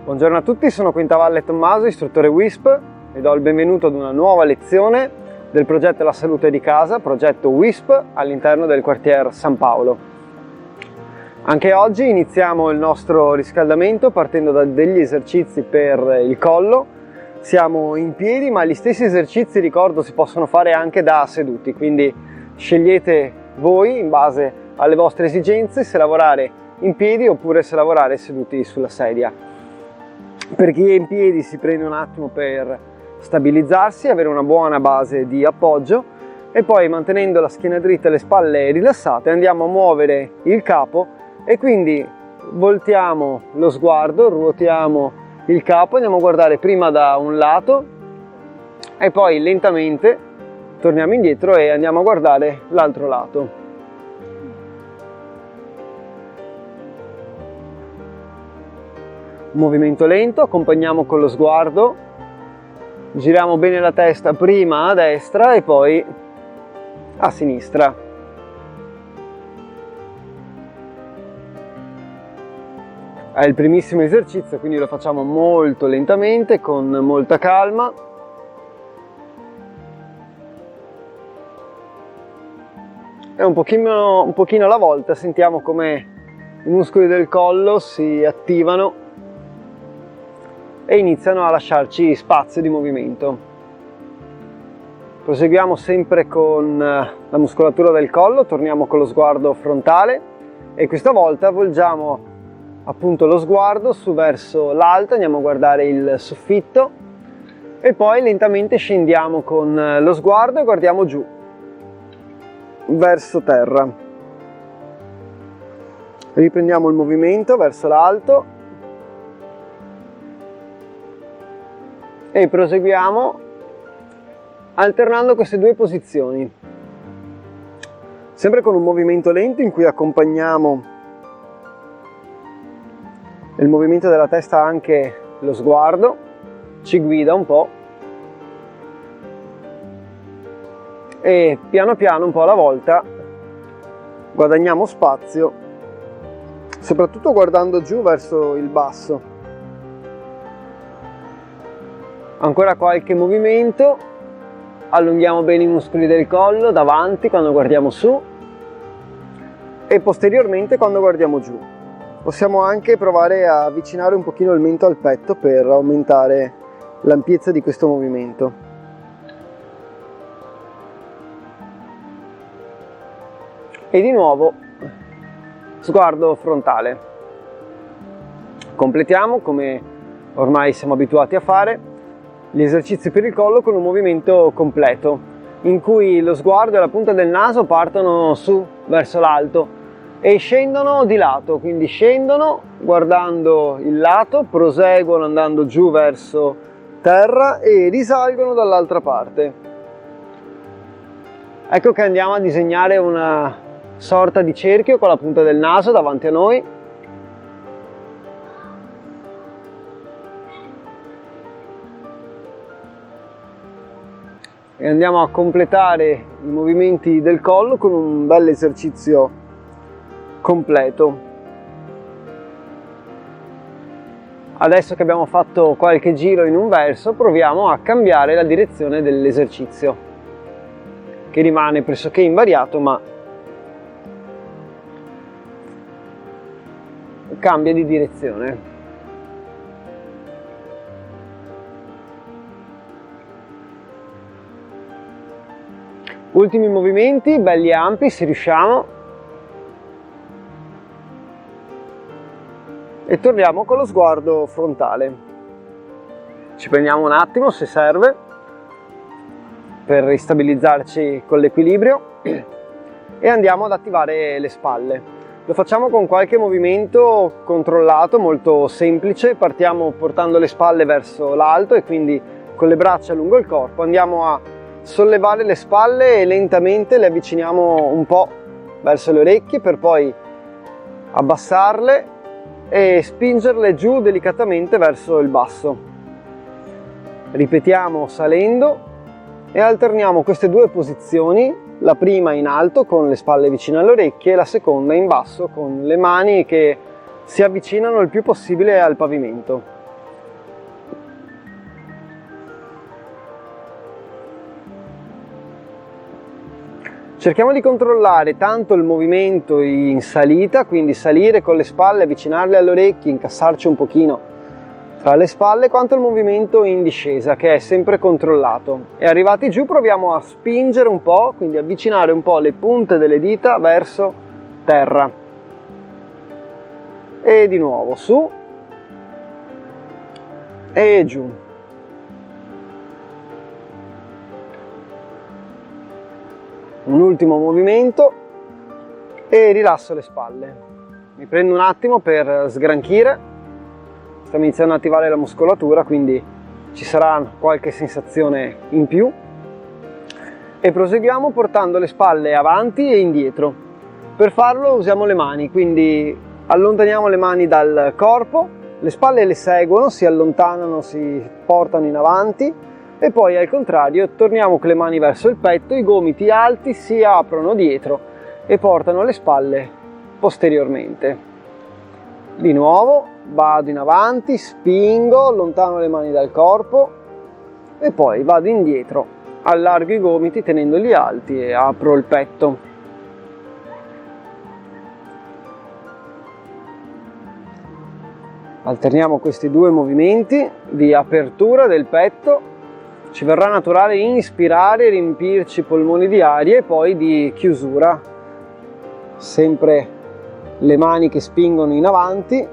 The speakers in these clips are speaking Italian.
Buongiorno a tutti, sono Quintavalle Tommaso, istruttore WISP, e do il benvenuto ad una nuova lezione del progetto La Salute di Casa, progetto WISP all'interno del quartier San Paolo. Anche oggi iniziamo il nostro riscaldamento partendo da degli esercizi per il collo. Siamo in piedi, ma gli stessi esercizi, ricordo, si possono fare anche da seduti, quindi scegliete voi in base alle vostre esigenze se lavorare in piedi oppure se lavorare seduti sulla sedia. Per chi è in piedi si prende un attimo per stabilizzarsi, avere una buona base di appoggio e poi, mantenendo la schiena dritta e le spalle rilassate, andiamo a muovere il capo e quindi voltiamo lo sguardo, ruotiamo il capo, andiamo a guardare prima da un lato e poi lentamente torniamo indietro e andiamo a guardare l'altro lato. Movimento lento, accompagniamo con lo sguardo, giriamo bene la testa prima a destra e poi a sinistra. È il primissimo esercizio, quindi lo facciamo molto lentamente, con molta calma. E un pochino alla volta sentiamo come i muscoli del collo si attivano e iniziano a lasciarci spazio di movimento. Proseguiamo sempre con la muscolatura del collo, torniamo con lo sguardo frontale e questa volta volgiamo appunto lo sguardo su verso l'alto, andiamo a guardare il soffitto e poi lentamente scendiamo con lo sguardo e guardiamo giù verso terra. Riprendiamo il movimento verso l'alto e proseguiamo alternando queste due posizioni, sempre con un movimento lento in cui accompagniamo il movimento della testa, anche lo sguardo ci guida un po' e piano piano, un po' alla volta, guadagniamo spazio, soprattutto guardando giù verso il basso. Ancora qualche movimento, allunghiamo bene i muscoli del collo davanti quando guardiamo su e posteriormente quando guardiamo giù. Possiamo anche provare a avvicinare un pochino il mento al petto per aumentare l'ampiezza di questo movimento. E di nuovo sguardo frontale. Completiamo, come ormai siamo abituati a fare, gli esercizi per il collo con un movimento completo in cui lo sguardo e la punta del naso partono su verso l'alto e scendono di lato, quindi scendono guardando il lato, proseguono andando giù verso terra e risalgono dall'altra parte. Ecco che andiamo a disegnare una sorta di cerchio con la punta del naso davanti a noi. E andiamo a completare i movimenti del collo con un bel esercizio completo. Adesso che abbiamo fatto qualche giro in un verso, proviamo a cambiare la direzione dell'esercizio, che rimane pressoché invariato, ma cambia di direzione. Ultimi movimenti, belli ampi, se riusciamo. E torniamo con lo sguardo frontale. Ci prendiamo un attimo, se serve, per ristabilizzarci con l'equilibrio e andiamo ad attivare le spalle. Lo facciamo con qualche movimento controllato, molto semplice. Partiamo portando le spalle verso l'alto e quindi con le braccia lungo il corpo andiamo a sollevare le spalle e lentamente le avviciniamo un po' verso le orecchie per poi abbassarle e spingerle giù delicatamente verso il basso. Ripetiamo salendo e alterniamo queste due posizioni, la prima in alto con le spalle vicine alle orecchie e la seconda in basso con le mani che si avvicinano il più possibile al pavimento. Cerchiamo di controllare tanto il movimento in salita, quindi salire con le spalle, avvicinarle alle orecchie, incassarci un pochino tra le spalle, quanto il movimento in discesa, che è sempre controllato. E arrivati giù proviamo a spingere un po', quindi avvicinare un po' le punte delle dita verso terra. E di nuovo su e giù. Un ultimo movimento e rilasso le spalle. Mi prendo un attimo per sgranchire, stiamo iniziando ad attivare la muscolatura, quindi ci sarà qualche sensazione in più e proseguiamo portando le spalle avanti e indietro. Per farlo usiamo le mani, quindi allontaniamo le mani dal corpo, le spalle le seguono, si allontanano, si portano in avanti e poi al contrario torniamo con le mani verso il petto, i gomiti alti si aprono dietro e portano le spalle posteriormente. Di nuovo vado in avanti, spingo, allontano le mani dal corpo e poi vado indietro, allargo i gomiti tenendoli alti e apro il petto. Alterniamo questi due movimenti di apertura del petto. Ci verrà naturale inspirare, riempirci i polmoni di aria e poi di chiusura, sempre le mani che spingono in avanti.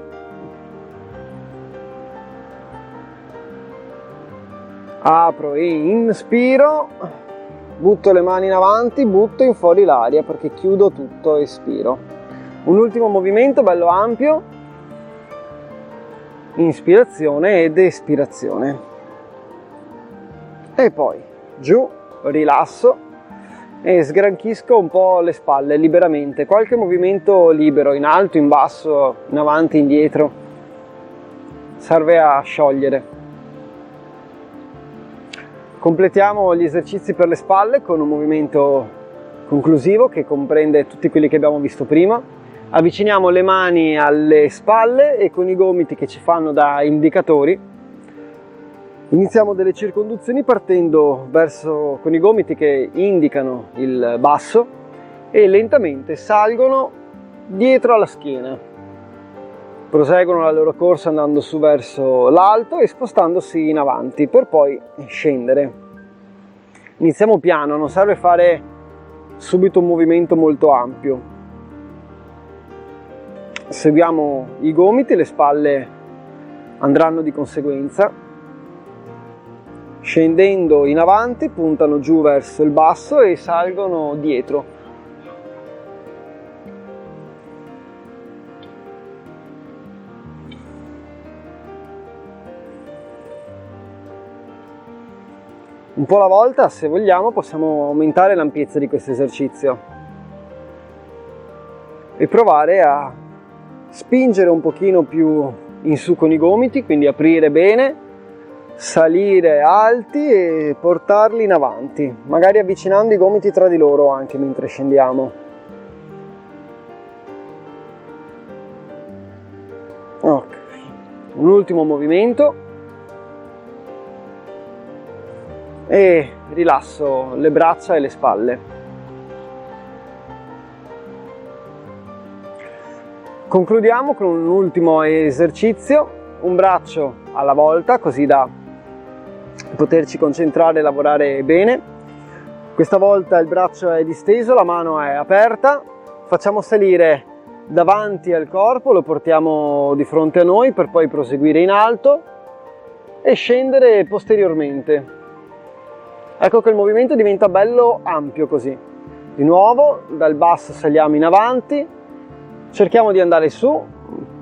Apro e inspiro, butto le mani in avanti, butto in fuori l'aria perché chiudo tutto, espiro. Un ultimo movimento bello ampio, inspirazione ed espirazione. E poi giù, rilasso e sgranchisco un po' le spalle liberamente, qualche movimento libero in alto, in basso, in avanti, indietro, serve a sciogliere. Completiamo gli esercizi per le spalle con un movimento conclusivo che comprende tutti quelli che abbiamo visto prima. Avviciniamo le mani alle spalle e con i gomiti che ci fanno da indicatori iniziamo delle circonduzioni partendo con i gomiti che indicano il basso e lentamente salgono dietro alla schiena. Proseguono la loro corsa andando su verso l'alto e spostandosi in avanti per poi scendere. Iniziamo piano, non serve fare subito un movimento molto ampio. Seguiamo i gomiti, le spalle andranno di conseguenza. Scendendo in avanti, puntano giù verso il basso e salgono dietro. Un po' alla volta, se vogliamo, possiamo aumentare l'ampiezza di questo esercizio e provare a spingere un pochino più in su con i gomiti, quindi aprire bene, salire alti e portarli in avanti, magari avvicinando i gomiti tra di loro anche mentre scendiamo. Ok, un ultimo movimento e rilasso le braccia e le spalle. Concludiamo con un ultimo esercizio, un braccio alla volta, così da poterci concentrare e lavorare bene. Questa volta il braccio è disteso, la mano è aperta, facciamo salire davanti al corpo, lo portiamo di fronte a noi per poi proseguire in alto e scendere posteriormente. Ecco che il movimento diventa bello ampio così. Di nuovo dal basso saliamo in avanti, cerchiamo di andare su,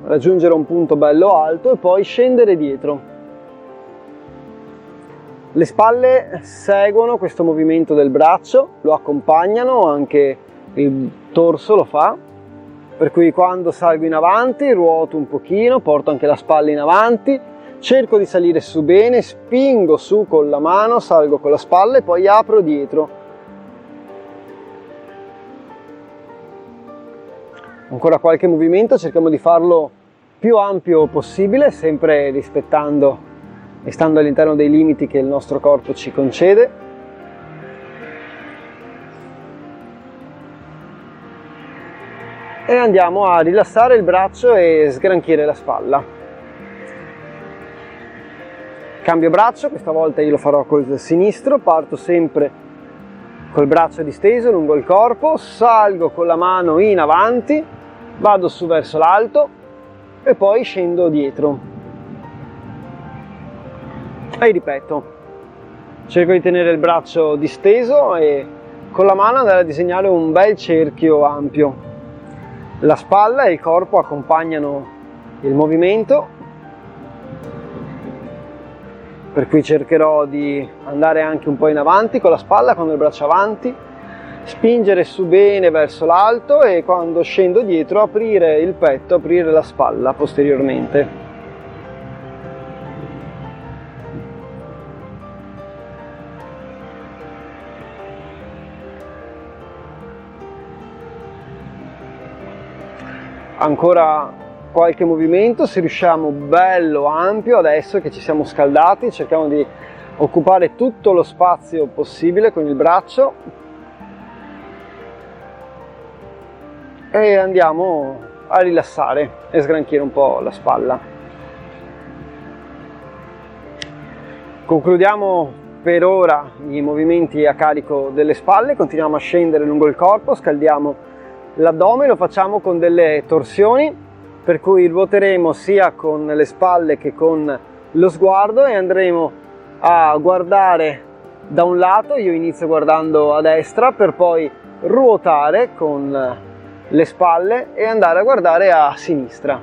raggiungere un punto bello alto e poi scendere dietro. Le spalle seguono questo movimento del braccio, lo accompagnano, anche il torso lo fa. per cui quando salgo in avanti ruoto un pochino, porto anche la spalla in avanti, cerco di salire su bene, spingo su con la mano, salgo con la spalla e poi apro dietro. Ancora qualche movimento, cerchiamo di farlo più ampio possibile, sempre rispettando e stando all'interno dei limiti che il nostro corpo ci concede. E andiamo a rilassare il braccio e sgranchire la spalla. Cambio braccio, questa volta io lo farò col sinistro, parto sempre col braccio disteso lungo il corpo, salgo con la mano in avanti, vado su verso l'alto e poi scendo dietro. E ripeto, cerco di tenere il braccio disteso e con la mano andare a disegnare un bel cerchio ampio. La spalla e il corpo accompagnano il movimento, per cui cercherò di andare anche un po' in avanti con la spalla, con il braccio avanti, spingere su bene verso l'alto e quando scendo dietro aprire il petto, aprire la spalla posteriormente. Ancora qualche movimento, se riusciamo, bello ampio. Adesso che ci siamo scaldati cerchiamo di occupare tutto lo spazio possibile con il braccio e andiamo a rilassare e sgranchire un po' la spalla. Concludiamo per ora i movimenti a carico delle spalle, continuiamo a scendere lungo il corpo, scaldiamo l'addome, lo facciamo con delle torsioni, per cui ruoteremo sia con le spalle che con lo sguardo e andremo a guardare da un lato, io inizio guardando a destra per poi ruotare con le spalle e andare a guardare a sinistra.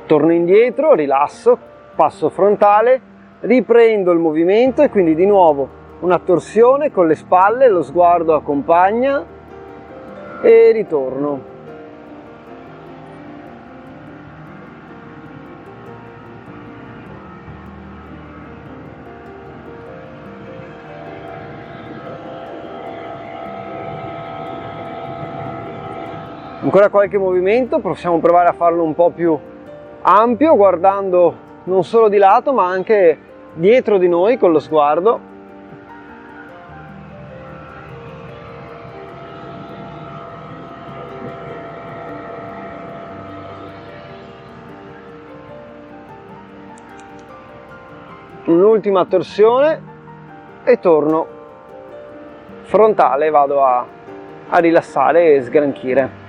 Torno indietro, rilasso, passo frontale, riprendo il movimento e quindi di nuovo una torsione con le spalle, lo sguardo accompagna e ritorno. Ancora qualche movimento, possiamo provare a farlo un po' più ampio, guardando non solo di lato ma anche dietro di noi con lo sguardo. Un'ultima torsione e torno frontale, vado a rilassare e sgranchire.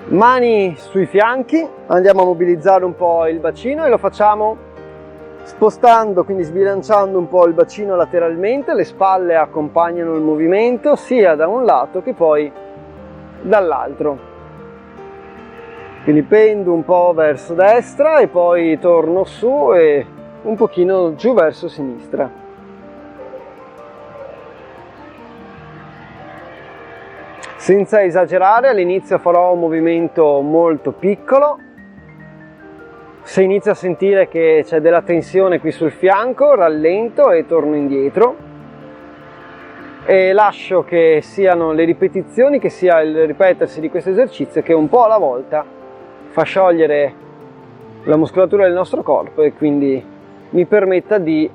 Mani sui fianchi, andiamo a mobilizzare un po' il bacino e lo facciamo spostando, quindi sbilanciando un po' il bacino lateralmente, le spalle accompagnano il movimento sia da un lato che poi dall'altro. Quindi pendo un po' verso destra e poi torno su e un pochino giù verso sinistra. Senza esagerare, all'inizio farò un movimento molto piccolo. Se inizio a sentire che c'è della tensione qui sul fianco, rallento e torno indietro. E lascio che siano le ripetizioni, che sia il ripetersi di questo esercizio che un po' alla volta fa sciogliere la muscolatura del nostro corpo e quindi mi permetta di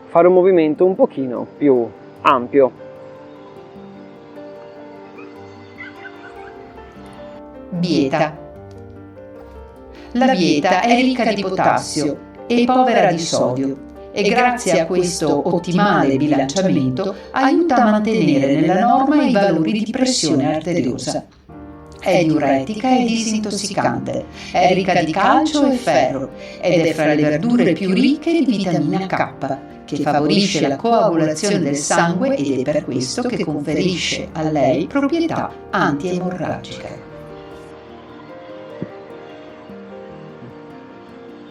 fare un movimento un pochino più ampio. Bieta. La bieta è ricca di potassio e povera di sodio e grazie a questo ottimale bilanciamento aiuta a mantenere nella norma i valori di pressione arteriosa. È diuretica e disintossicante, è ricca di calcio e ferro ed è fra le verdure più ricche di vitamina K, che favorisce la coagulazione del sangue ed è per questo che conferisce a lei proprietà antiemorragiche.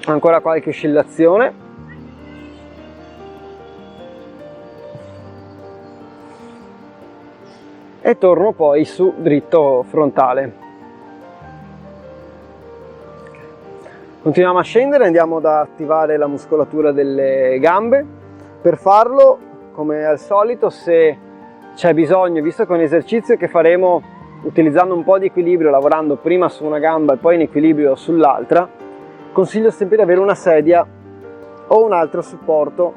Ancora qualche oscillazione. e torno poi su dritto frontale. Continuiamo a scendere, andiamo ad attivare la muscolatura delle gambe. Per farlo, come al solito, se c'è bisogno, visto che è un esercizio che faremo utilizzando un po' di equilibrio, lavorando prima su una gamba e poi in equilibrio sull'altra, consiglio sempre di avere una sedia o un altro supporto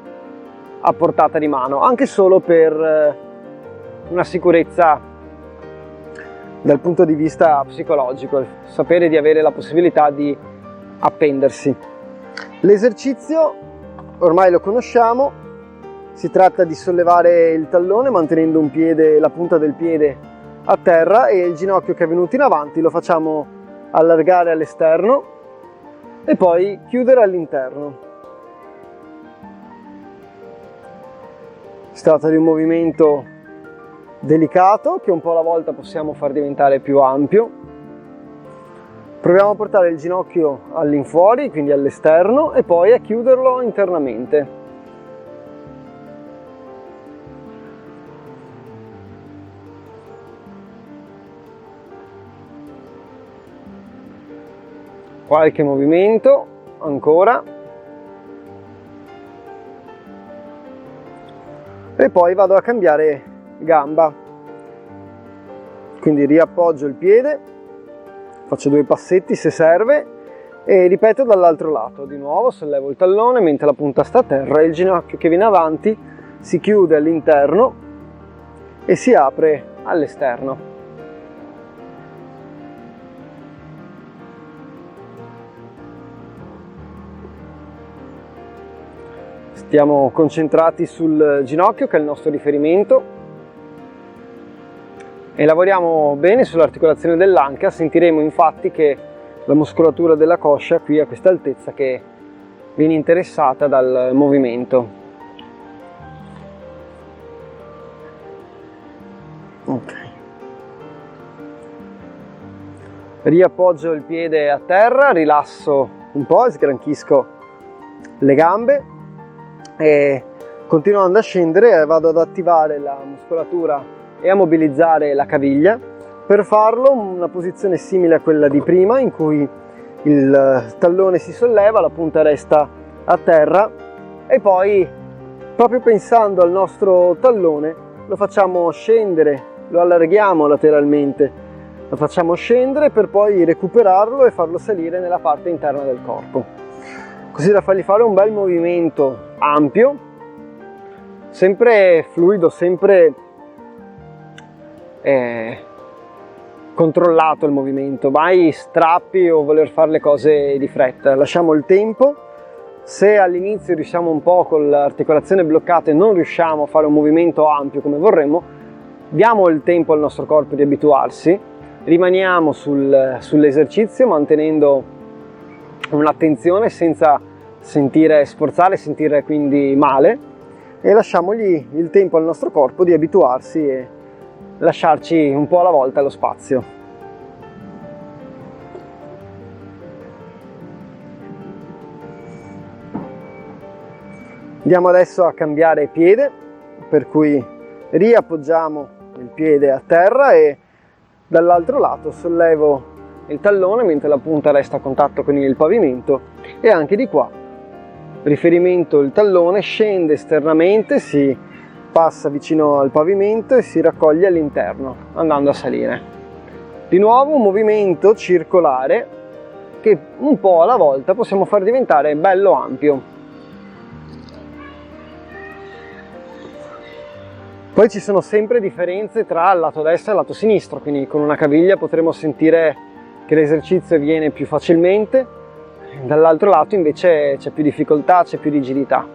a portata di mano, anche solo per una sicurezza dal punto di vista psicologico, sapere di avere la possibilità di appendersi. L'esercizio ormai lo conosciamo, si tratta di sollevare il tallone mantenendo un piede, la punta del piede a terra, e il ginocchio che è venuto in avanti lo facciamo allargare all'esterno e poi chiudere all'interno. Si tratta di un movimento delicato che un po' alla volta possiamo far diventare più ampio. Proviamo a portare il ginocchio all'infuori, quindi all'esterno, e poi a chiuderlo internamente. Qualche movimento ancora. E poi vado a cambiare gamba, quindi riappoggio il piede, faccio 2 passetti se serve e ripeto dall'altro lato. Di nuovo sollevo il tallone mentre la punta sta a terra e il ginocchio che viene avanti si chiude all'interno e si apre all'esterno. Stiamo concentrati sul ginocchio, che è il nostro riferimento, e lavoriamo bene sull'articolazione dell'anca. Sentiremo infatti che la muscolatura della coscia qui a questa altezza che viene interessata dal movimento. Ok. Riappoggio il piede a terra, rilasso un po', sgranchisco le gambe e continuando a scendere vado ad attivare la muscolatura e a mobilizzare la caviglia. Per farlo una posizione simile a quella di prima, in cui il tallone si solleva, la punta resta a terra e poi, proprio pensando al nostro tallone, lo facciamo scendere, lo allarghiamo lateralmente, lo facciamo scendere per poi recuperarlo e farlo salire nella parte interna del corpo, così da fargli fare un bel movimento ampio, sempre fluido, sempre controllato il movimento, mai strappi o voler fare le cose di fretta. Lasciamo il tempo. Se all'inizio riusciamo un po' con l'articolazione bloccata e non riusciamo a fare un movimento ampio come vorremmo, diamo il tempo al nostro corpo di abituarsi, rimaniamo sull'esercizio mantenendo un'attenzione senza sforzare, sentire quindi male, e lasciamogli il tempo al nostro corpo di abituarsi e lasciarci un po' alla volta lo spazio. Andiamo adesso a cambiare piede, per cui riappoggiamo il piede a terra e dall'altro lato sollevo il tallone mentre la punta resta a contatto con il pavimento, e anche di qua riferimento il tallone, scende esternamente, si passa vicino al pavimento e si raccoglie all'interno andando a salire. Di nuovo un movimento circolare che un po' alla volta possiamo far diventare bello ampio. Poi ci sono sempre differenze tra il lato destro e il lato sinistro, quindi con una caviglia potremo sentire che l'esercizio viene più facilmente, dall'altro lato invece c'è più difficoltà, c'è più rigidità.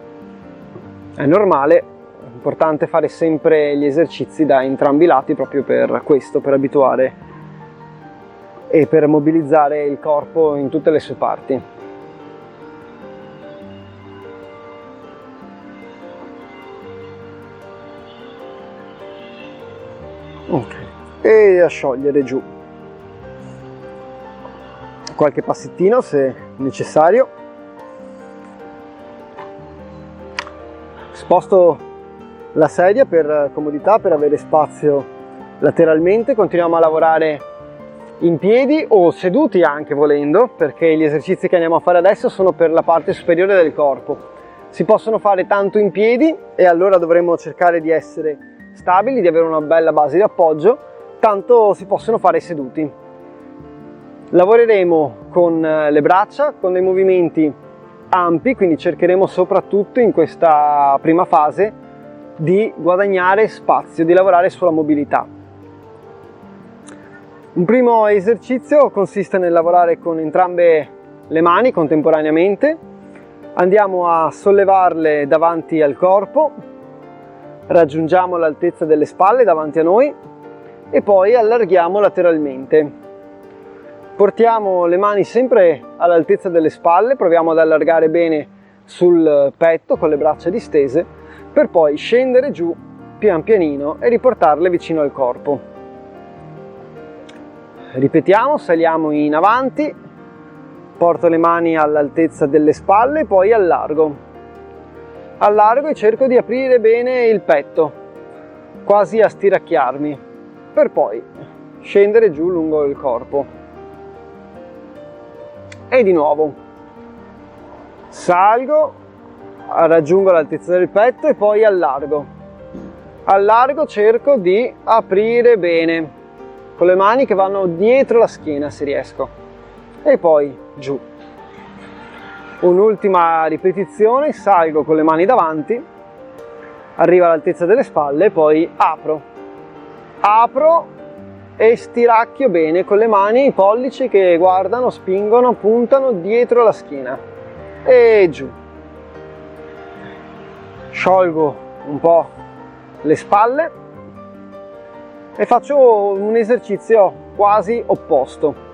È normale, è importante fare sempre gli esercizi da entrambi i lati proprio per questo, per abituare e per mobilizzare il corpo in tutte le sue parti. Ok, e a sciogliere giù. Qualche passettino se necessario. Sposto la sedia per comodità, per avere spazio lateralmente, continuiamo a lavorare in piedi o seduti anche volendo, perché gli esercizi che andiamo a fare adesso sono per la parte superiore del corpo. Si possono fare tanto in piedi e allora dovremo cercare di essere stabili, di avere una bella base di appoggio, tanto si possono fare seduti. Lavoreremo con le braccia, con dei movimenti ampi, quindi cercheremo soprattutto in questa prima fase di guadagnare spazio, di lavorare sulla mobilità. Un primo esercizio consiste nel lavorare con entrambe le mani contemporaneamente. Andiamo a sollevarle davanti al corpo, raggiungiamo l'altezza delle spalle davanti a noi e poi allarghiamo lateralmente. Portiamo le mani sempre all'altezza delle spalle, proviamo ad allargare bene sul petto con le braccia distese, per poi scendere giù pian pianino e riportarle vicino al corpo. Ripetiamo, saliamo in avanti, porto le mani all'altezza delle spalle, poi allargo e cerco di aprire bene il petto, quasi a stiracchiarmi, per poi scendere giù lungo il corpo. E di nuovo salgo, raggiungo l'altezza del petto e poi allargo, cerco di aprire bene con le mani che vanno dietro la schiena se riesco, e poi giù. Un'ultima ripetizione, salgo con le mani davanti, arrivo all'altezza delle spalle e poi apro e stiracchio bene con le mani, i pollici che guardano, spingono, puntano dietro la schiena e giù. Sciolgo un po' le spalle e faccio un esercizio quasi opposto.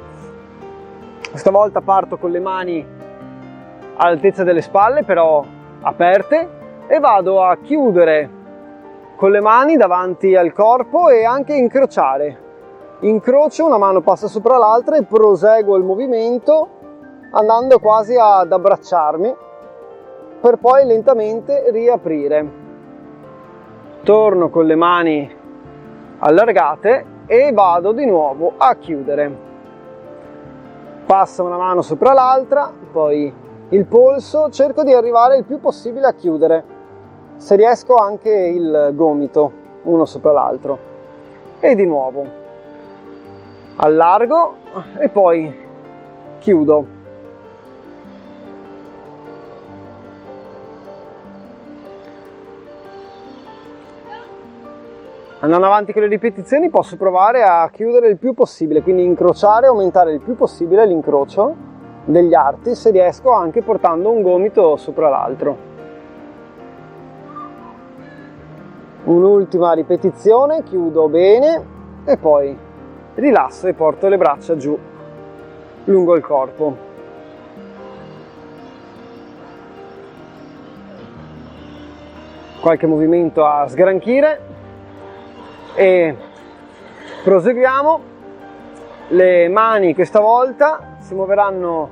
Questa volta parto con le mani all'altezza delle spalle, però aperte, e vado a chiudere con le mani davanti al corpo e anche incrociare. Incrocio, una mano passa sopra l'altra e proseguo il movimento andando quasi ad abbracciarmi per poi lentamente riaprire. Torno con le mani allargate e vado di nuovo a chiudere. Passa una mano sopra l'altra, poi il polso, cerco di arrivare il più possibile a chiudere, se riesco anche il gomito, uno sopra l'altro, e di nuovo allargo e poi chiudo. Andando avanti con le ripetizioni posso provare a chiudere il più possibile, quindi incrociare, aumentare il più possibile l'incrocio degli arti, se riesco anche portando un gomito sopra l'altro. Un'ultima ripetizione, chiudo bene e poi rilasso e porto le braccia giù lungo il corpo. Qualche movimento a sgranchire e proseguiamo. Le mani questa volta si muoveranno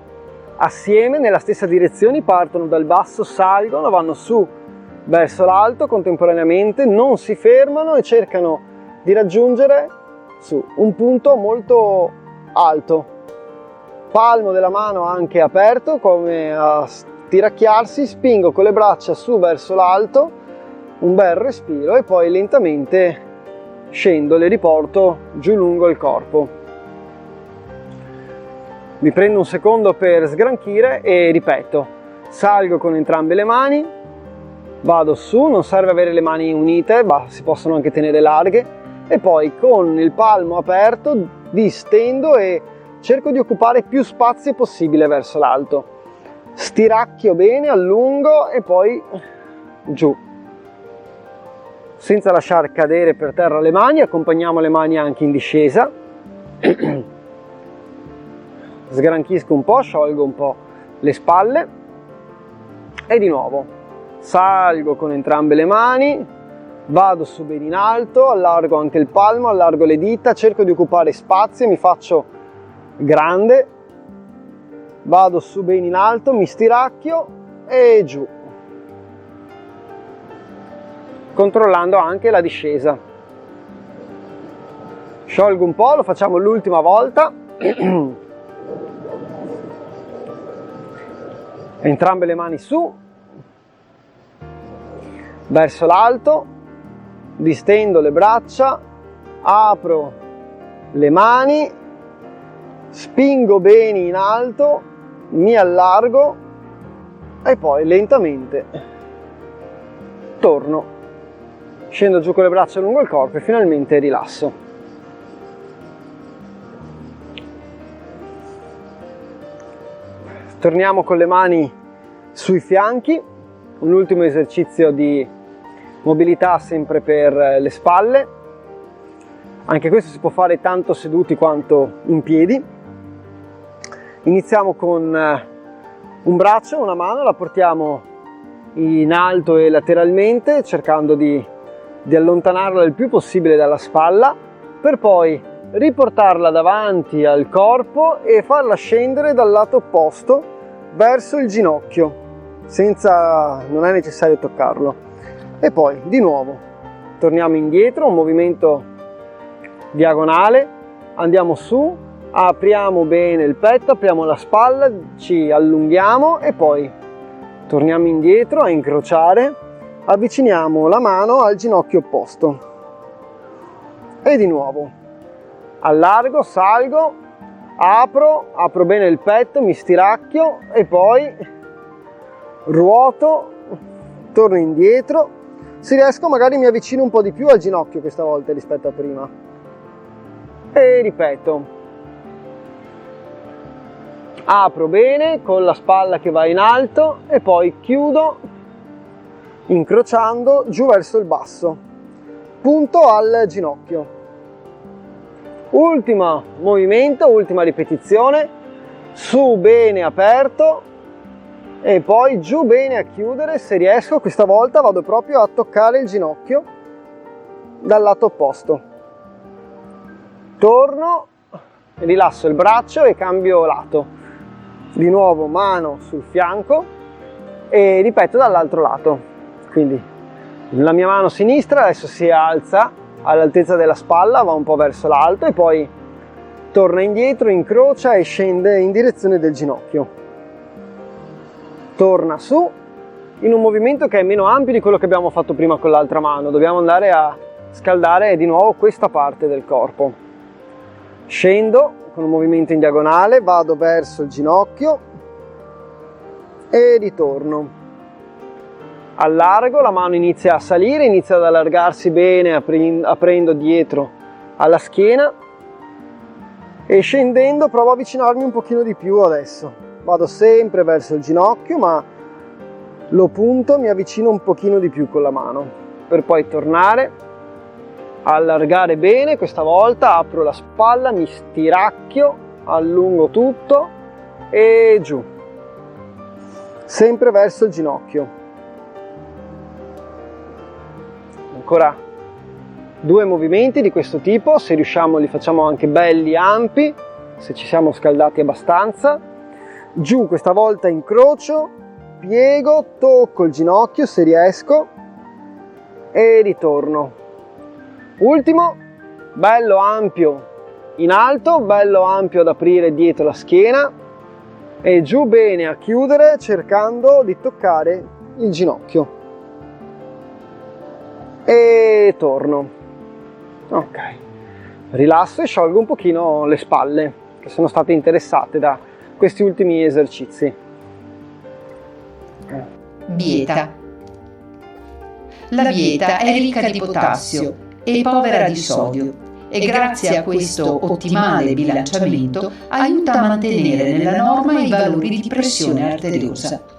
assieme nella stessa direzione, partono dal basso, salgono, vanno su verso l'alto contemporaneamente, non si fermano e cercano di raggiungere su un punto molto alto. Palmo della mano anche aperto come a stiracchiarsi, spingo con le braccia su verso l'alto, un bel respiro e poi lentamente scendo, le riporto giù lungo il corpo. Mi prendo un secondo per sgranchire e ripeto. Salgo con entrambe le mani, vado su, non serve avere le mani unite, si possono anche tenere larghe, e poi con il palmo aperto distendo e cerco di occupare più spazio possibile verso l'alto. Stiracchio bene, allungo e poi giù. Senza lasciar cadere per terra le mani, accompagniamo le mani anche in discesa. Sgranchisco un po', sciolgo un po' le spalle e di nuovo salgo con entrambe le mani, vado su bene in alto, allargo anche il palmo, allargo le dita, cerco di occupare spazio, mi faccio grande, vado su bene in alto, mi stiracchio e giù, controllando anche la discesa. Sciolgo un po', lo facciamo l'ultima volta. Entrambe le mani su, verso l'alto, distendo le braccia, apro le mani, spingo bene in alto, mi allargo e poi lentamente torno, scendo giù con le braccia lungo il corpo e finalmente rilasso. Torniamo con le mani sui fianchi, un ultimo esercizio di mobilità sempre per le spalle. Anche questo si può fare tanto seduti quanto in piedi. Iniziamo con un braccio, una mano, la portiamo in alto e lateralmente, cercando di allontanarla il più possibile dalla spalla, per poi riportarla davanti al corpo e farla scendere dal lato opposto verso il ginocchio, non è necessario toccarlo. E poi di nuovo torniamo indietro, un movimento diagonale, andiamo su, apriamo bene il petto, apriamo la spalla, ci allunghiamo e poi torniamo indietro a incrociare, avviciniamo la mano al ginocchio opposto e di nuovo allargo, salgo, apro bene il petto, mi stiracchio e poi ruoto, torno indietro. Se riesco magari mi avvicino un po' di più al ginocchio questa volta rispetto a prima e ripeto, apro bene con la spalla che va in alto e poi chiudo incrociando giù verso il basso, punto al ginocchio. Ultimo movimento, ultima ripetizione, su bene aperto e poi giù bene a chiudere. Se riesco questa volta vado proprio a toccare il ginocchio dal lato opposto, torno, rilasso il braccio e cambio lato, di nuovo mano sul fianco e ripeto dall'altro lato. Quindi la mia mano sinistra adesso si alza all'altezza della spalla, va un po' verso l'alto e poi torna indietro, incrocia e scende in direzione del ginocchio, torna su in un movimento che è meno ampio di quello che abbiamo fatto prima con l'altra mano. Dobbiamo andare a scaldare di nuovo questa parte del corpo. Scendo con un movimento in diagonale, vado verso il ginocchio e ritorno. Allargo, la mano inizia a salire, inizia ad allargarsi bene aprendo dietro alla schiena e scendendo provo a avvicinarmi un pochino di più adesso. Vado sempre verso il ginocchio ma lo punto, mi avvicino un pochino di più con la mano per poi tornare, allargare bene, questa volta apro la spalla, mi stiracchio, allungo tutto e giù, sempre verso il ginocchio. Ancora 2 movimenti di questo tipo, se riusciamo li facciamo anche belli ampi, se ci siamo scaldati abbastanza. Giù questa volta incrocio, piego, tocco il ginocchio se riesco e ritorno. Ultimo, bello ampio in alto, bello ampio ad aprire dietro la schiena e giù bene a chiudere cercando di toccare il ginocchio. E torno. Ok, rilasso e sciolgo un pochino le spalle che sono state interessate da questi ultimi esercizi. Bieta. La bieta è ricca di potassio e povera di sodio e grazie a questo ottimale bilanciamento aiuta a mantenere nella norma i valori di pressione arteriosa.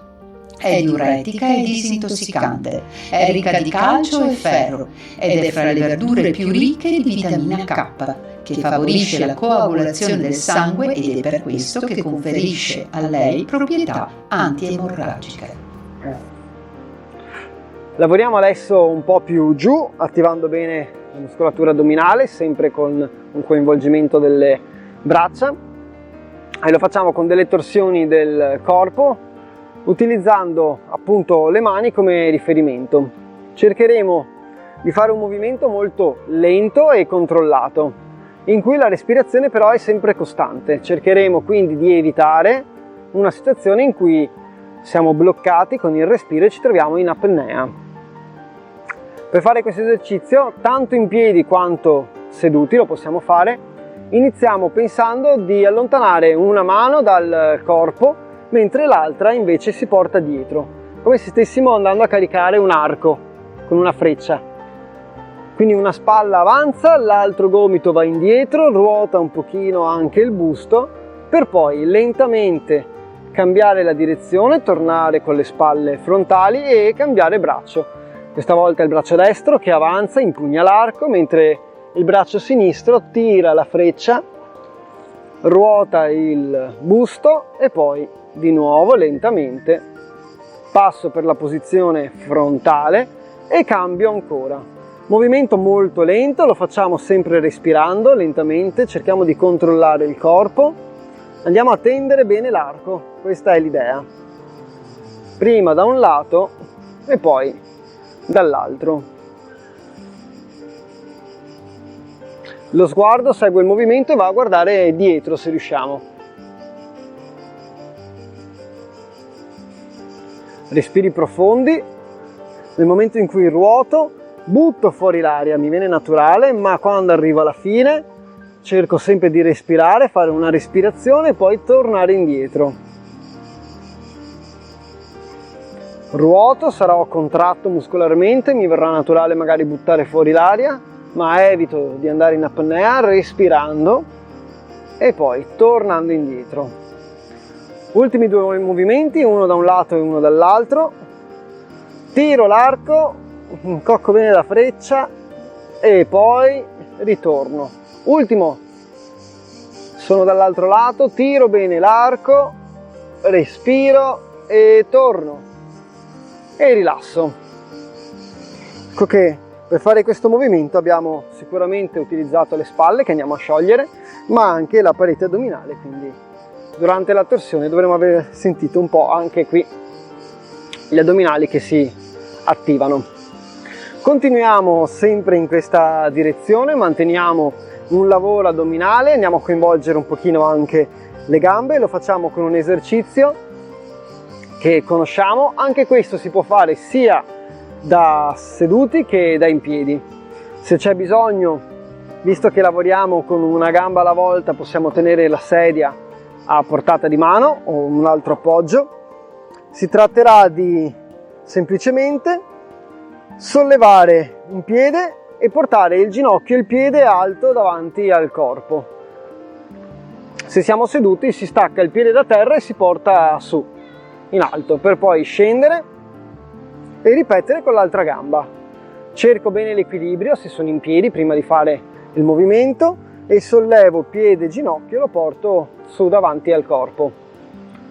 È diuretica e disintossicante, è ricca di calcio e ferro ed è fra le verdure più ricche di vitamina K, che favorisce la coagulazione del sangue ed è per questo che conferisce a lei proprietà antiemorragiche. Lavoriamo adesso un po' più giù, attivando bene la muscolatura addominale, sempre con un coinvolgimento delle braccia, e lo facciamo con delle torsioni del corpo, utilizzando appunto le mani come riferimento. Cercheremo di fare un movimento molto lento e controllato. in cui la respirazione però è sempre costante. Cercheremo quindi di evitare una situazione in cui siamo bloccati con il respiro e ci troviamo in apnea. Per fare questo esercizio, tanto in piedi quanto seduti, lo possiamo fare. Iniziamo pensando di allontanare una mano dal corpo, mentre l'altra invece si porta dietro, come se stessimo andando a caricare un arco con una freccia. Quindi una spalla avanza, l'altro gomito va indietro, ruota un pochino anche il busto, per poi lentamente cambiare la direzione, tornare con le spalle frontali e cambiare braccio. Questa volta il braccio destro che avanza, impugna l'arco, mentre il braccio sinistro tira la freccia, ruota il busto e poi di nuovo lentamente passo per la posizione frontale e cambio ancora. Movimento molto lento, lo facciamo sempre respirando lentamente, cerchiamo di controllare il corpo. Andiamo a tendere bene l'arco, questa è l'idea. Prima da un lato e poi dall'altro. Lo sguardo segue il movimento e va a guardare dietro se riusciamo. Respiri profondi. Nel momento in cui ruoto, butto fuori l'aria, mi viene naturale, ma quando arrivo alla fine cerco sempre di respirare, fare una respirazione e poi tornare indietro. Ruoto, sarò contratto muscolarmente, mi verrà naturale magari buttare fuori l'aria, ma evito di andare in apnea respirando e poi tornando indietro. Ultimi due movimenti, uno da un lato e uno dall'altro. Tiro l'arco, incocco bene la freccia e poi ritorno. Ultimo, sono dall'altro lato, tiro bene l'arco, respiro e torno e rilasso. Ecco che per fare questo movimento abbiamo sicuramente utilizzato le spalle che andiamo a sciogliere, ma anche la parete addominale, quindi durante la torsione dovremo aver sentito un po' anche qui gli addominali che si attivano. Continuiamo sempre in questa direzione, manteniamo un lavoro addominale, andiamo a coinvolgere un pochino anche le gambe, lo facciamo con un esercizio che conosciamo. Anche questo si può fare sia da seduti che da in piedi. Se c'è bisogno, visto che lavoriamo con una gamba alla volta, possiamo tenere la sedia a portata di mano o un altro appoggio. Si tratterà di semplicemente sollevare un piede e portare il ginocchio e il piede alto davanti al corpo. Se siamo seduti si stacca il piede da terra e si porta su in alto per poi scendere e ripetere con l'altra gamba. Cerco bene l'equilibrio se sono in piedi prima di fare il movimento e sollevo piede e ginocchio e lo porto su davanti al corpo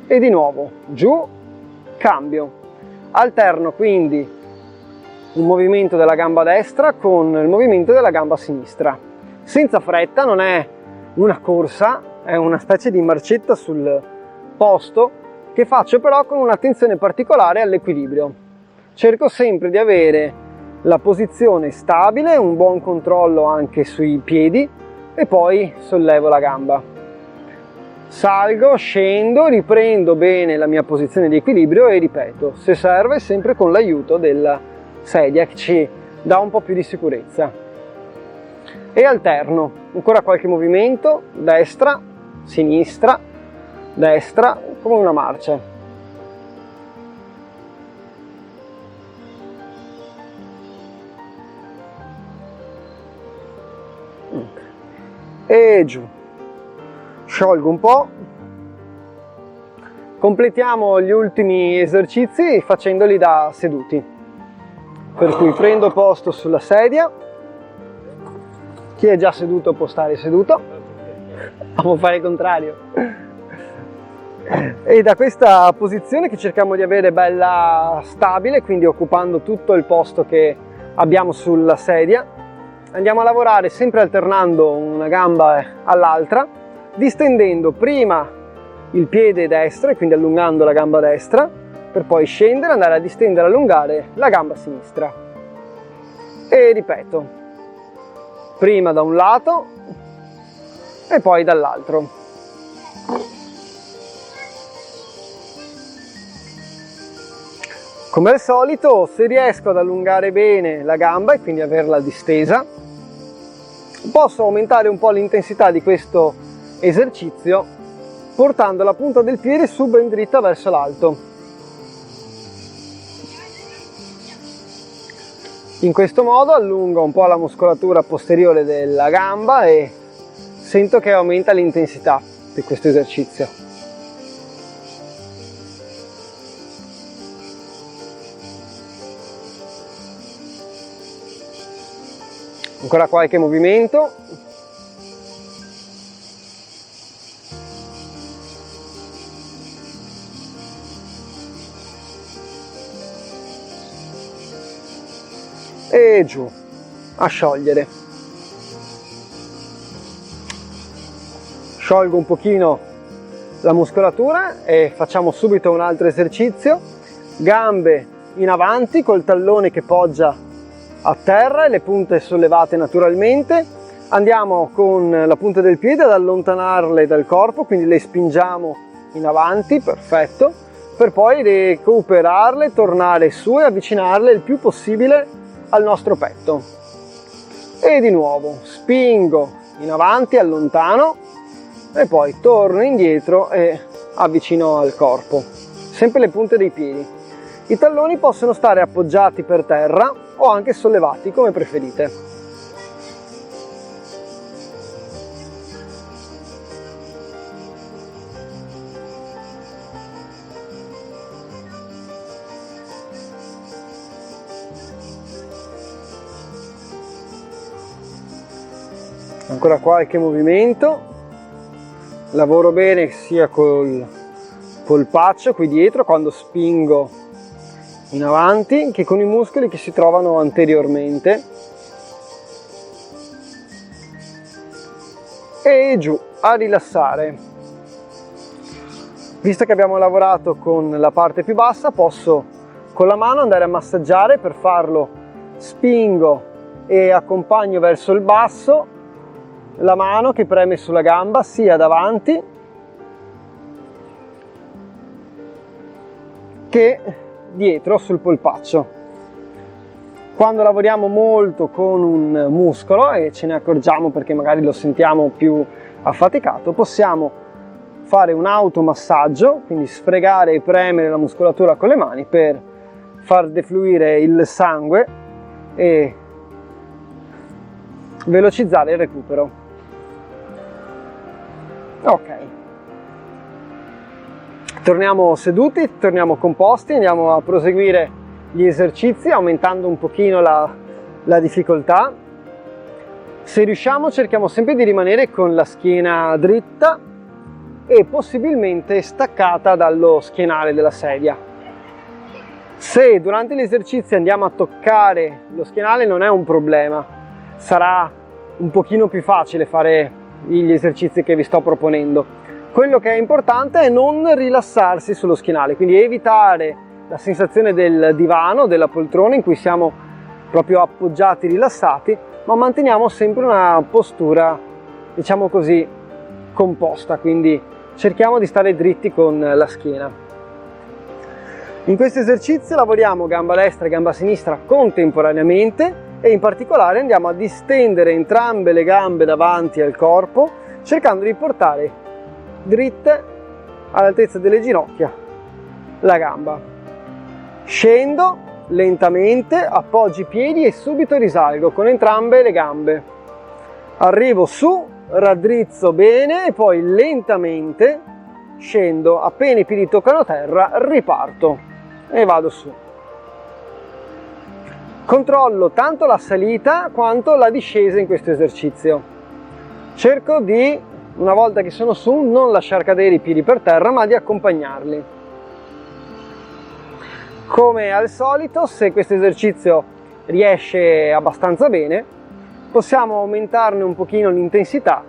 e di nuovo giù, cambio, alterno quindi un movimento della gamba destra con il movimento della gamba sinistra, senza fretta, non è una corsa, è una specie di marcetta sul posto che faccio però con un'attenzione particolare all'equilibrio. Cerco sempre di avere la posizione stabile, un buon controllo anche sui piedi e poi sollevo la gamba. Salgo, scendo, riprendo bene la mia posizione di equilibrio e ripeto, se serve sempre con l'aiuto della sedia che ci dà un po' più di sicurezza. E alterno, ancora qualche movimento, destra, sinistra, destra, come una marcia. E giù. Sciolgo un po'. Completiamo gli ultimi esercizi facendoli da seduti. Per cui prendo posto sulla sedia, chi è già seduto può stare seduto, può fare il contrario. E da questa posizione che cerchiamo di avere bella stabile, quindi occupando tutto il posto che abbiamo sulla sedia, andiamo a lavorare sempre alternando una gamba all'altra, distendendo prima il piede destro e quindi allungando la gamba destra, per poi scendere, andare a distendere e allungare la gamba sinistra. E ripeto, prima da un lato, e poi dall'altro. Come al solito, se riesco ad allungare bene la gamba e quindi averla distesa, posso aumentare un po' l'intensità di questo esercizio portando la punta del piede su ben dritta verso l'alto. In questo modo allungo un po' la muscolatura posteriore della gamba e sento che aumenta l'intensità di questo esercizio. Ancora qualche movimento. E giù, a sciogliere. Sciolgo un pochino la muscolatura e facciamo subito un altro esercizio. Gambe in avanti col tallone che poggia a terra e le punte sollevate naturalmente. Andiamo con la punta del piede ad allontanarle dal corpo, quindi le spingiamo in avanti, perfetto, per poi recuperarle, tornare su e avvicinarle il più possibile al nostro petto. E di nuovo spingo in avanti, allontano e poi torno indietro e avvicino al corpo, sempre le punte dei piedi. I talloni possono stare appoggiati per terra o anche sollevati, come preferite. Ancora qualche movimento. Lavoro bene sia col polpaccio qui dietro quando spingo in avanti che con i muscoli che si trovano anteriormente e giù a rilassare. Visto che abbiamo lavorato con la parte più bassa, posso con la mano andare a massaggiare. Per farlo spingo e accompagno verso il basso la mano che preme sulla gamba sia davanti che dietro sul polpaccio. Quando lavoriamo molto con un muscolo e ce ne accorgiamo perché magari lo sentiamo più affaticato, possiamo fare un automassaggio, quindi sfregare e premere la muscolatura con le mani per far defluire il sangue e velocizzare il recupero. Ok. Torniamo seduti, torniamo composti, andiamo a proseguire gli esercizi aumentando un pochino la difficoltà. Se riusciamo cerchiamo sempre di rimanere con la schiena dritta e possibilmente staccata dallo schienale della sedia. Se durante gli esercizi andiamo a toccare lo schienale non è un problema, sarà un pochino più facile fare gli esercizi che vi sto proponendo. Quello che è importante è non rilassarsi sullo schienale, quindi evitare la sensazione del divano, della poltrona in cui siamo proprio appoggiati, rilassati, ma manteniamo sempre una postura, diciamo così, composta, quindi cerchiamo di stare dritti con la schiena. In questo esercizio lavoriamo gamba destra e gamba sinistra contemporaneamente e in particolare andiamo a distendere entrambe le gambe davanti al corpo, cercando di portare dritte all'altezza delle ginocchia la gamba. Scendo lentamente, appoggio i piedi e subito risalgo con entrambe le gambe. Arrivo su, raddrizzo bene e poi lentamente scendo, appena i piedi toccano terra riparto e vado su. Controllo tanto la salita quanto la discesa in questo esercizio. Cerco di, una volta che sono su, non lasciar cadere i piedi per terra, ma di accompagnarli. Come al solito, se questo esercizio riesce abbastanza bene, possiamo aumentarne un pochino l'intensità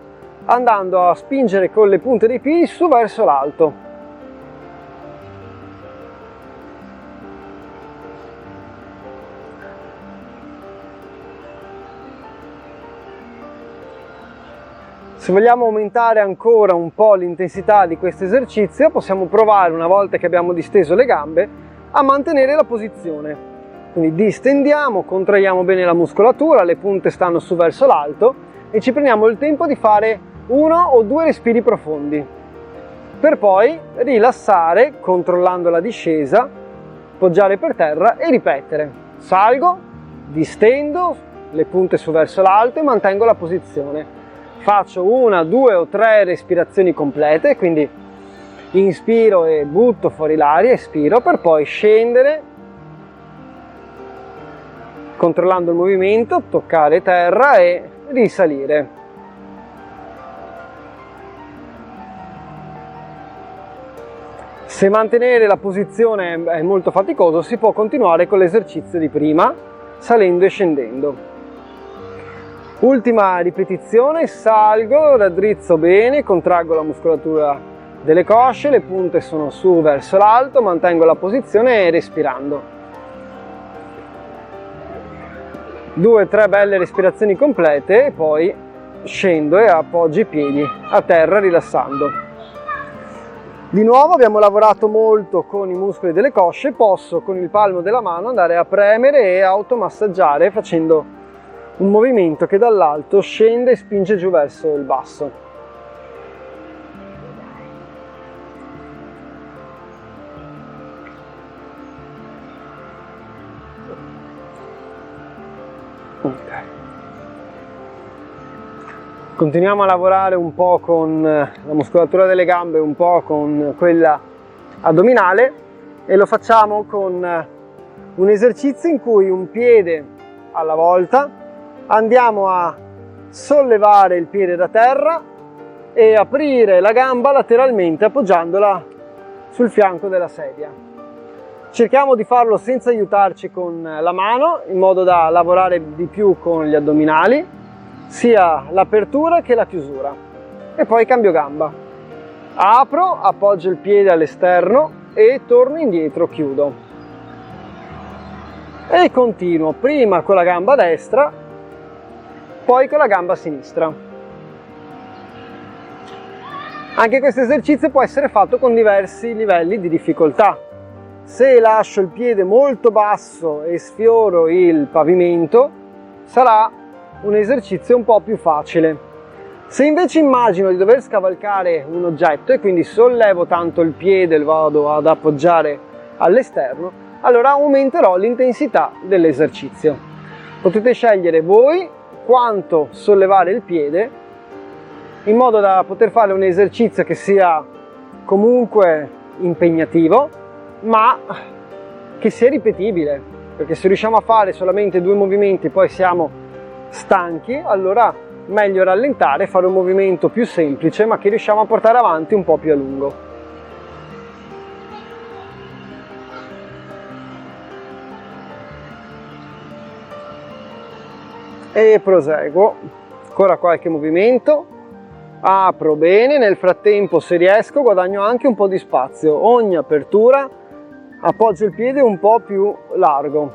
andando a spingere con le punte dei piedi su verso l'alto. Se vogliamo aumentare ancora un po' l'intensità di questo esercizio, possiamo provare, una volta che abbiamo disteso le gambe, a mantenere la posizione. Quindi distendiamo, contraiamo bene la muscolatura, le punte stanno su verso l'alto e ci prendiamo il tempo di fare 1 o 2 respiri profondi, per poi rilassare controllando la discesa, poggiare per terra e ripetere. Salgo, distendo, le punte su verso l'alto e mantengo la posizione. Faccio 1, 2 o 3 respirazioni complete, quindi inspiro e butto fuori l'aria, espiro, per poi scendere, controllando il movimento, toccare terra e risalire. Se mantenere la posizione è molto faticoso, si può continuare con l'esercizio di prima, salendo e scendendo. Ultima ripetizione, salgo, raddrizzo bene, contraggo la muscolatura delle cosce, le punte sono su verso l'alto, mantengo la posizione e respirando. 2-3 belle respirazioni complete e poi scendo e appoggio i piedi a terra rilassando. Di nuovo abbiamo lavorato molto con i muscoli delle cosce, posso con il palmo della mano andare a premere e automassaggiare facendo un movimento che dall'alto scende e spinge giù verso il basso. Okay. Continuiamo a lavorare un po' con la muscolatura delle gambe, un po' con quella addominale, e lo facciamo con un esercizio in cui un piede alla volta andiamo a sollevare il piede da terra e aprire la gamba lateralmente appoggiandola sul fianco della sedia. Cerchiamo di farlo senza aiutarci con la mano, in modo da lavorare di più con gli addominali, sia l'apertura che la chiusura. E poi cambio gamba. Apro, appoggio il piede all'esterno e torno indietro, chiudo. E continuo prima con la gamba destra, poi con la gamba sinistra. Anche questo esercizio può essere fatto con diversi livelli di difficoltà. Se lascio il piede molto basso e sfioro il pavimento, sarà un esercizio un po' più facile. Se invece immagino di dover scavalcare un oggetto e quindi sollevo tanto il piede e lo vado ad appoggiare all'esterno, allora aumenterò l'intensità dell'esercizio. Potete scegliere voi quanto sollevare il piede, in modo da poter fare un esercizio che sia comunque impegnativo, ma che sia ripetibile, perché se riusciamo a fare solamente 2 movimenti e poi siamo stanchi, allora meglio rallentare e fare un movimento più semplice, ma che riusciamo a portare avanti un po' più a lungo. E proseguo, ancora qualche movimento, apro bene, nel frattempo se riesco guadagno anche un po' di spazio, ogni apertura appoggio il piede un po' più largo,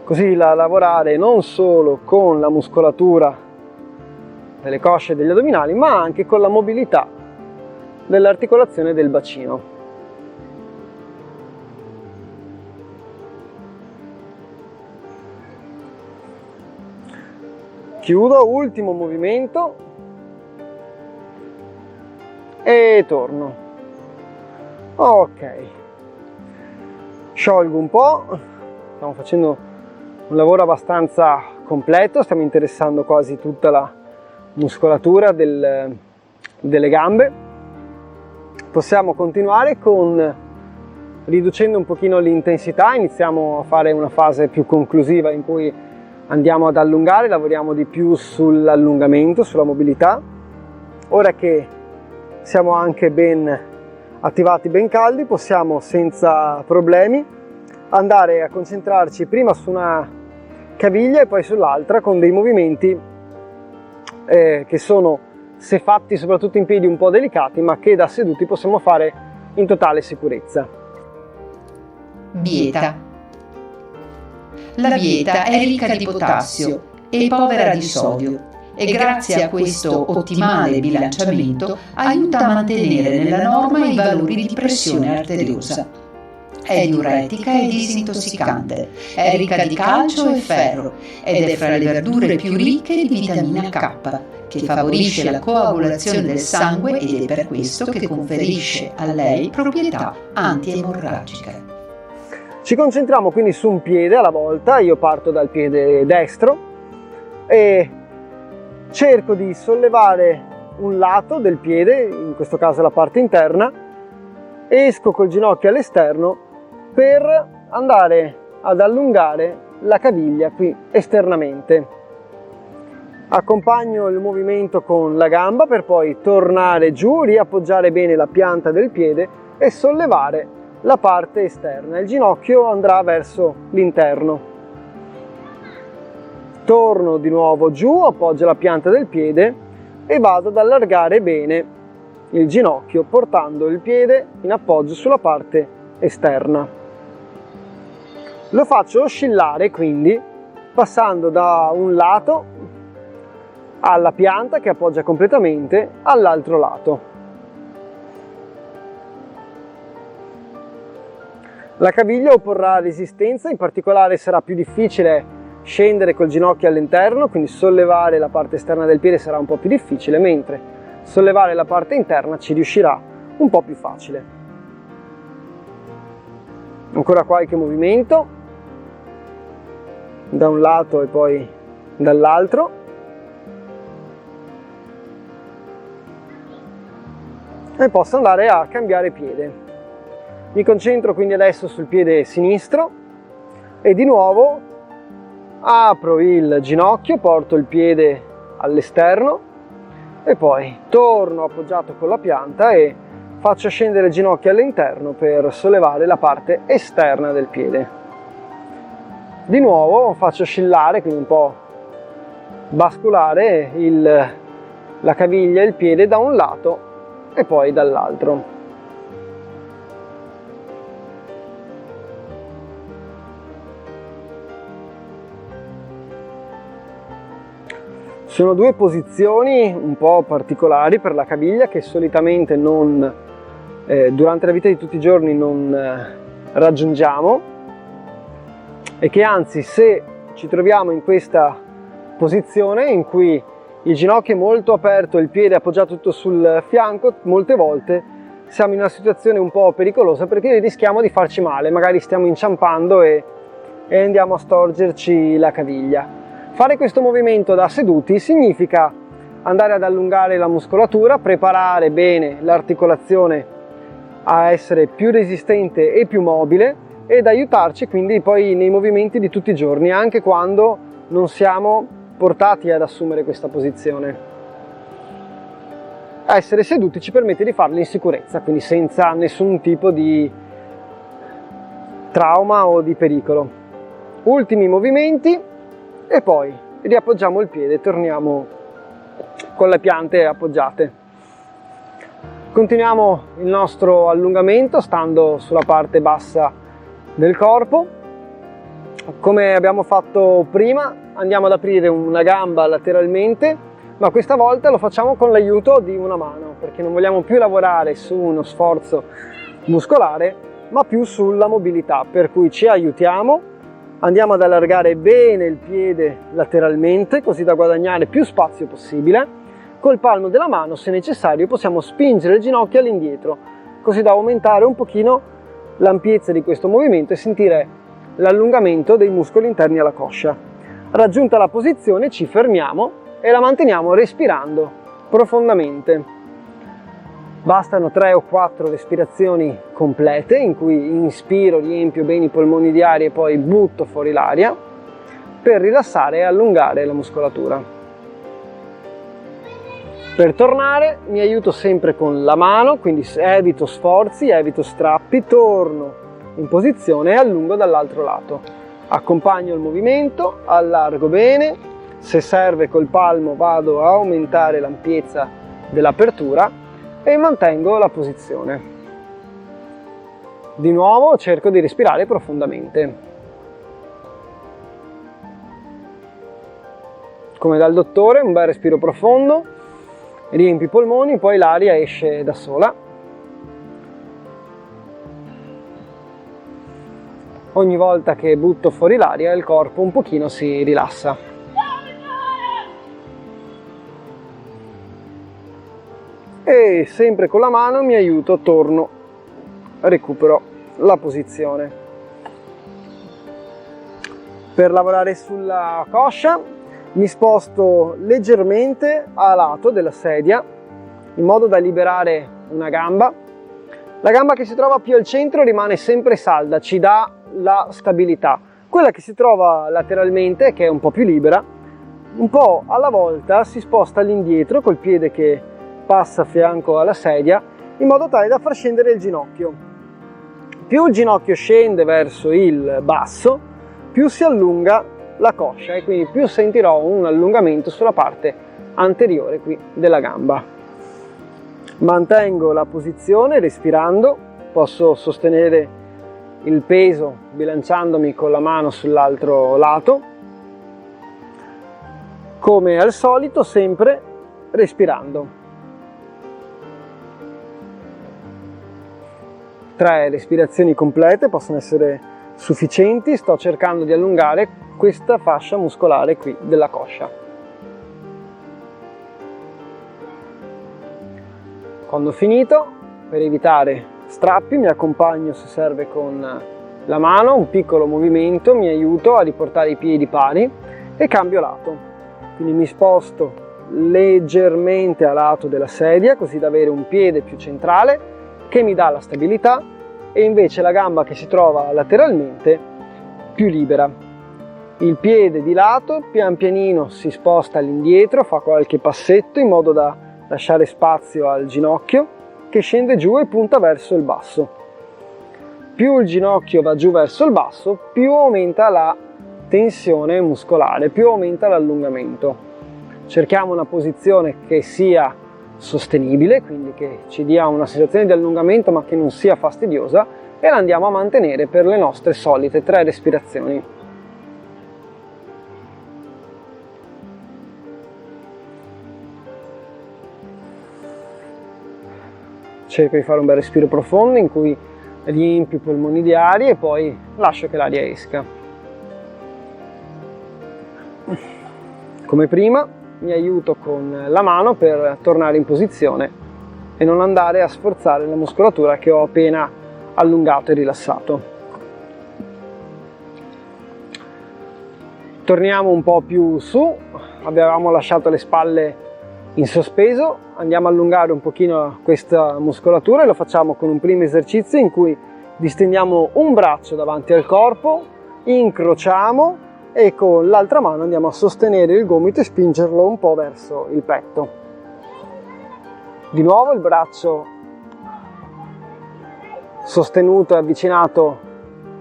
così da lavorare non solo con la muscolatura delle cosce e degli addominali, ma anche con la mobilità dell'articolazione del bacino. Chiudo, ultimo movimento e torno. Ok, sciolgo un po', stiamo facendo un lavoro abbastanza completo, stiamo interessando quasi tutta la muscolatura delle gambe. Possiamo continuare riducendo un pochino l'intensità, iniziamo a fare una fase più conclusiva in cui andiamo ad allungare, lavoriamo di più sull'allungamento, sulla mobilità. Ora che siamo anche ben attivati, ben caldi, possiamo senza problemi andare a concentrarci prima su una caviglia e poi sull'altra con dei movimenti che sono, se fatti soprattutto in piedi, un po' delicati, ma che da seduti possiamo fare in totale sicurezza. Bieta. La bieta è ricca di potassio e povera di sodio e grazie a questo ottimale bilanciamento aiuta a mantenere nella norma i valori di pressione arteriosa. È diuretica e disintossicante, è ricca di calcio e ferro ed è fra le verdure più ricche di vitamina K, che favorisce la coagulazione del sangue ed è per questo che conferisce a lei proprietà antiemorragiche. Ci concentriamo quindi su un piede alla volta. Io parto dal piede destro e cerco di sollevare un lato del piede, in questo caso la parte interna, esco col ginocchio all'esterno per andare ad allungare la caviglia qui esternamente. Accompagno il movimento con la gamba per poi tornare giù, riappoggiare bene la pianta del piede e sollevare la parte esterna. Il ginocchio andrà verso l'interno. Torno di nuovo giù, appoggio la pianta del piede e vado ad allargare bene il ginocchio portando il piede in appoggio sulla parte esterna. Lo faccio oscillare quindi passando da un lato alla pianta che appoggia completamente all'altro lato. La caviglia opporrà resistenza, in particolare sarà più difficile scendere col ginocchio all'interno, quindi sollevare la parte esterna del piede sarà un po' più difficile, mentre sollevare la parte interna ci riuscirà un po' più facile. Ancora qualche movimento da un lato e poi dall'altro. E posso andare a cambiare piede. Mi concentro quindi adesso sul piede sinistro e di nuovo apro il ginocchio, porto il piede all'esterno e poi torno appoggiato con la pianta e faccio scendere il ginocchio all'interno per sollevare la parte esterna del piede. Di nuovo faccio oscillare, quindi un po' basculare la caviglia e il piede da un lato e poi dall'altro. Sono due posizioni un po' particolari per la caviglia che solitamente durante la vita di tutti i giorni non raggiungiamo e che anzi, se ci troviamo in questa posizione in cui il ginocchio è molto aperto e il piede è appoggiato tutto sul fianco, molte volte siamo in una situazione un po' pericolosa perché rischiamo di farci male, magari stiamo inciampando e andiamo a storgerci la caviglia. Fare questo movimento da seduti significa andare ad allungare la muscolatura, preparare bene l'articolazione a essere più resistente e più mobile ed aiutarci quindi poi nei movimenti di tutti i giorni, anche quando non siamo portati ad assumere questa posizione. Essere seduti ci permette di farlo in sicurezza, quindi senza nessun tipo di trauma o di pericolo. Ultimi movimenti e poi riappoggiamo il piede e torniamo con le piante appoggiate. Continuiamo il nostro allungamento stando sulla parte bassa del corpo. Come abbiamo fatto prima, andiamo ad aprire una gamba lateralmente, ma questa volta lo facciamo con l'aiuto di una mano, perché non vogliamo più lavorare su uno sforzo muscolare, ma più sulla mobilità, per cui ci aiutiamo, andiamo ad allargare bene il piede lateralmente, così da guadagnare più spazio possibile. Col palmo della mano, se necessario, possiamo spingere il ginocchio all'indietro, così da aumentare un pochino l'ampiezza di questo movimento e sentire l'allungamento dei muscoli interni alla coscia. Raggiunta la posizione ci fermiamo e la manteniamo respirando profondamente. Bastano 3 o 4 respirazioni complete in cui inspiro, riempio bene i polmoni di aria e poi butto fuori l'aria per rilassare e allungare la muscolatura. Per tornare mi aiuto sempre con la mano, quindi evito sforzi, evito strappi, torno in posizione e allungo dall'altro lato. Accompagno il movimento, allargo bene, se serve col palmo vado a aumentare l'ampiezza dell'apertura e mantengo la posizione. Di nuovo cerco di respirare profondamente. come dal dottore, un bel respiro profondo, riempi i polmoni, poi l'aria esce da sola. Ogni volta che butto fuori l'aria il corpo un pochino si rilassa. E sempre con la mano mi aiuto, torno, recupero la posizione. Per lavorare sulla coscia mi sposto leggermente a lato della sedia in modo da liberare una gamba. La gamba che si trova più al centro rimane sempre salda, ci dà la stabilità. Quella che si trova lateralmente, che è un po' più libera, un po' alla volta si sposta all'indietro col piede che passa a fianco alla sedia in modo tale da far scendere il ginocchio. Più il ginocchio scende verso il basso, più si allunga la coscia e quindi più sentirò un allungamento sulla parte anteriore qui della gamba. Mantengo la posizione respirando, posso sostenere il peso bilanciandomi con la mano sull'altro lato, come al solito sempre respirando. 3 respirazioni complete possono essere sufficienti, sto cercando di allungare questa fascia muscolare qui della coscia. Quando ho finito, per evitare strappi, mi accompagno se serve con la mano, un piccolo movimento, mi aiuto a riportare i piedi pari e cambio lato. Quindi mi sposto leggermente a lato della sedia così da avere un piede più centrale che mi dà la stabilità e invece la gamba che si trova lateralmente più libera. Il piede di lato pian pianino si sposta all'indietro, fa qualche passetto in modo da lasciare spazio al ginocchio che scende giù e punta verso il basso. Più il ginocchio va giù verso il basso, più aumenta la tensione muscolare, più aumenta l'allungamento. Cerchiamo una posizione che sia sostenibile, quindi che ci dia una sensazione di allungamento ma che non sia fastidiosa, e la andiamo a mantenere per le nostre solite 3 respirazioni. Cerco di fare un bel respiro profondo in cui riempio i polmoni di aria e poi lascio che l'aria esca. Come prima mi aiuto con la mano per tornare in posizione e non andare a sforzare la muscolatura che ho appena allungato e rilassato. Torniamo un po' più su, avevamo lasciato le spalle in sospeso, andiamo a allungare un pochino questa muscolatura e lo facciamo con un primo esercizio in cui distendiamo un braccio davanti al corpo, incrociamo e con l'altra mano andiamo a sostenere il gomito e spingerlo un po' verso il petto. Di nuovo il braccio sostenuto e avvicinato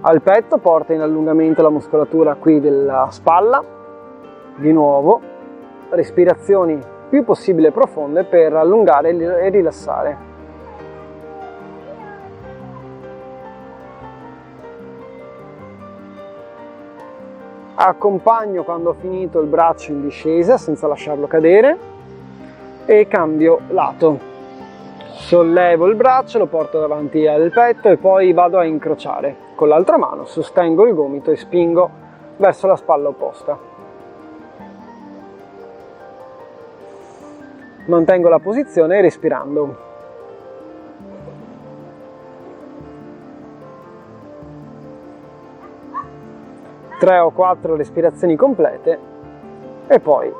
al petto porta in allungamento la muscolatura qui della spalla. Di nuovo respirazioni più possibile profonde per allungare e rilassare. Accompagno quando ho finito il braccio in discesa senza lasciarlo cadere e cambio lato. Sollevo il braccio, lo porto davanti al petto e poi vado a incrociare. Con l'altra mano sostengo il gomito e spingo verso la spalla opposta. Mantengo la posizione respirando. Tre o 4 respirazioni complete e poi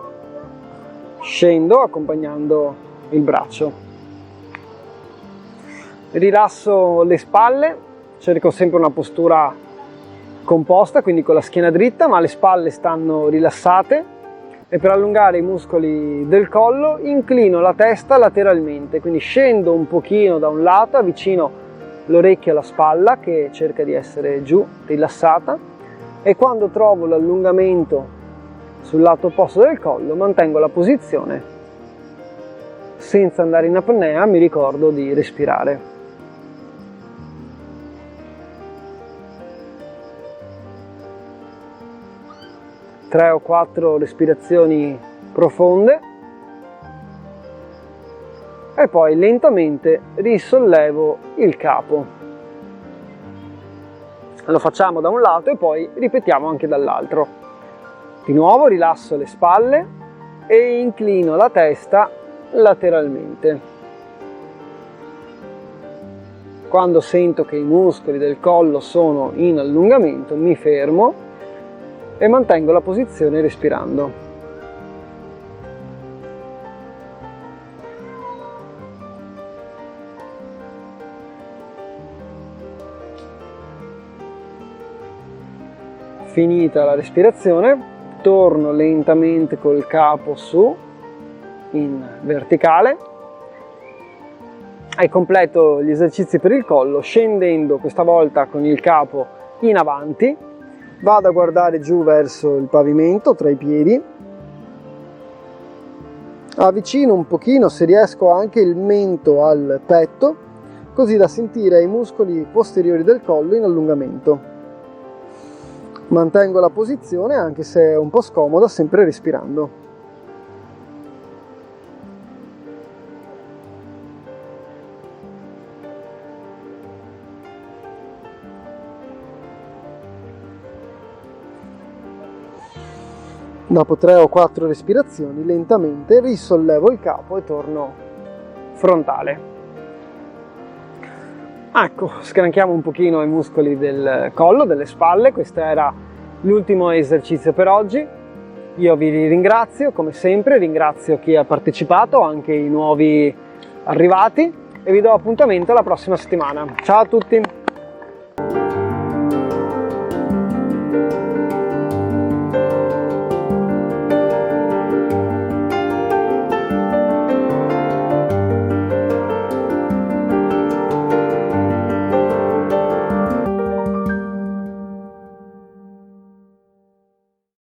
scendo accompagnando il braccio. Rilasso le spalle, cerco sempre una postura composta, quindi con la schiena dritta, ma le spalle stanno rilassate, e per allungare i muscoli del collo inclino la testa lateralmente, quindi scendo un pochino da un lato, avvicino l'orecchio alla spalla che cerca di essere giù, rilassata, e quando trovo l'allungamento sul lato opposto del collo mantengo la posizione senza andare in apnea, mi ricordo di respirare. 3 o 4 respirazioni profonde e poi lentamente risollevo il capo. Lo facciamo da un lato e poi ripetiamo anche dall'altro. Di nuovo rilasso le spalle e inclino la testa lateralmente. Quando sento che i muscoli del collo sono in allungamento, mi fermo e mantengo la posizione respirando. Finita la respirazione, torno lentamente col capo su in verticale e completo gli esercizi per il collo scendendo questa volta con il capo in avanti. Vado a guardare giù verso il pavimento tra i piedi, avvicino un pochino, se riesco, anche il mento al petto, così da sentire i muscoli posteriori del collo in allungamento. Mantengo la posizione anche se è un po' scomoda, sempre respirando. Dopo 3 o 4 respirazioni, lentamente risollevo il capo e torno frontale. Ecco, scranchiamo un pochino i muscoli del collo, delle spalle. Questo era l'ultimo esercizio per oggi. Io vi ringrazio, come sempre, ringrazio chi ha partecipato, anche i nuovi arrivati, e vi do appuntamento la prossima settimana. Ciao a tutti!